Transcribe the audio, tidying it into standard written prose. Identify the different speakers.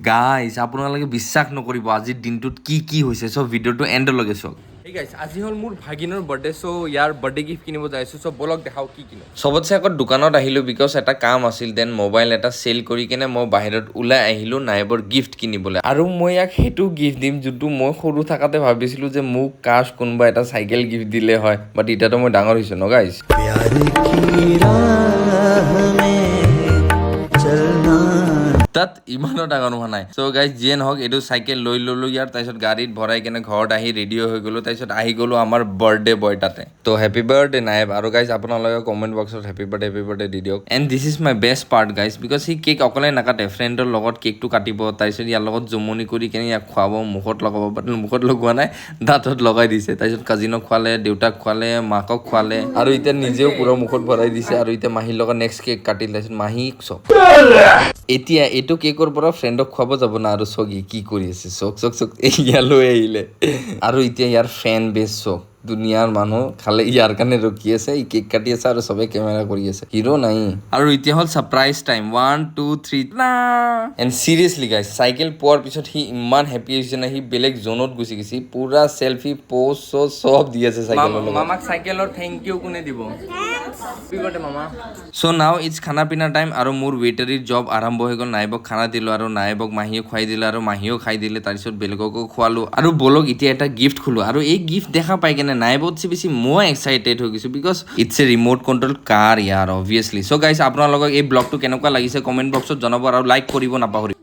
Speaker 1: Guys আপোনালোকে বিশ্বাস নকৰিব আজিৰ দিনটোত কি কি হৈছে চ' ভিডিঅ'টো এণ্ডলৈকে চাওক।
Speaker 2: Hey guys, আজি হ'ল মোৰ ভাগিনৰ বাৰ্থডে চ' ইয়াৰ বাৰ্থডে গিফ্ট কিনিব যাইছোঁ চ' বলক দেখাও কি কিনো।
Speaker 1: চবতছে আগত দোকানত আহিলোঁ বিকজ এটা কাম আছিল দেন মোবাইল এটা চেল কৰি কেনে মই বাহিৰত ওলাই আহিলোঁ নাইবৰ গিফ্ট কিনিবলৈ আৰু মই ইয়াক সেইটো গিফ্ট দিম যোনটো মই সৰু থাকাতে ভাবিছিলোঁ যে মোক কাশ কোনোবা এটা চাইকেল গিফ্ট দিলে হয় বাট এতিয়াতো মই ডাঙৰ হৈছোঁ ন গাইজ। তাত ইমানো ডাঙৰ হোৱা নাই চ' গাইজ যিয়ে নহওক এইটো চাইকেল লৈ ল'লোঁ ইয়াৰ তাৰপিছত গাড়ীত ভৰাই কেনে ঘৰত আহি ৰেডি হৈ গ'লোঁ তাৰপিছত আহি গ'লোঁ আমাৰ বাৰ্থডে বয় তাতে ত' হেপী বাৰ্থডে নাইব আৰু গাইজ আপোনালোকে কমেণ্ট বক্সত হেপী বাৰ্থডে দি দিয়ক and this is my best part guys because she cake অকলে নাকাটে ফ্ৰেণ্ডৰ লগত কেকটো কাটিব তাৰপিছত ইয়াৰ লগত জমনি কৰি কেনে ইয়াক খুৱাব মুখত লগাব বাট মুখত লগোৱা নাই দাঁতত লগাই দিছে তাৰপিছত কাজিনক খোৱালে দেউতাক খোৱালে মাকক খোৱালে আৰু এতিয়া নিজেও পুৰা মুখত ভৰাই দিছে আৰু এতিয়া মাহীৰ লগত নেক্সট কেক কাটিল তাৰপিছত মাহীক চক এতিয়া এইটো কেকৰ পৰা ফ্ৰেণ্ডক খুৱাব যাব না আৰু চক কি কৰি আছে চক এয়া লৈ আহিলে আৰু এতিয়া ইয়াৰ ফেন বেছ চক দুনিয়াৰ মানুহ খালে ইয়াৰ কাৰণে ৰখি আছে ই কেক কাটি আছে আৰু চবে কেমেৰা কৰি আছে হিৰো নাই আৰু এতিয়া হ'ল surprise time 1 2 3 and seriously guys cycle পোৱাৰ পিছত সি ইমান হেপী হৈছে না সি বেলেগ জোনত গুচি গৈছে পুৰা চেল্ফি প'ষ্ট চব দি আছে চাইকেলৰ লগত
Speaker 2: মামাক চাইকেলৰ থেংক ইউ কোনে দিব? হেপী বাৰ্থডে মামা।
Speaker 1: চ' নাও ইটছ খানা পিনা টাইম আৰু মোৰ ৱেটাৰীৰ জব আৰম্ভ হৈ গ'ল নাইবক খানা দিলোঁ আৰু নাইবক মাহীয়ে খুৱাই দিলে আৰু মাহীয়েও খাই দিলে তাৰপিছত বেলেগকো খোৱালোঁ আৰু বলক এতিয়া এটা গিফ্ট খোলোঁ আৰু এই গিফ্ট দেখা পাই কেনে নাইবতছে বেছি মই এক্সাইটেড হৈ গৈছোঁ because it's a remote control car ইয়াৰ অবভিয়াছলি চ' গাইজ আপোনালোকক এই ব্লগটো কেনেকুৱা লাগিছে কমেণ্ট বক্সত জনাব আৰু লাইক কৰিব নাপাহৰিব।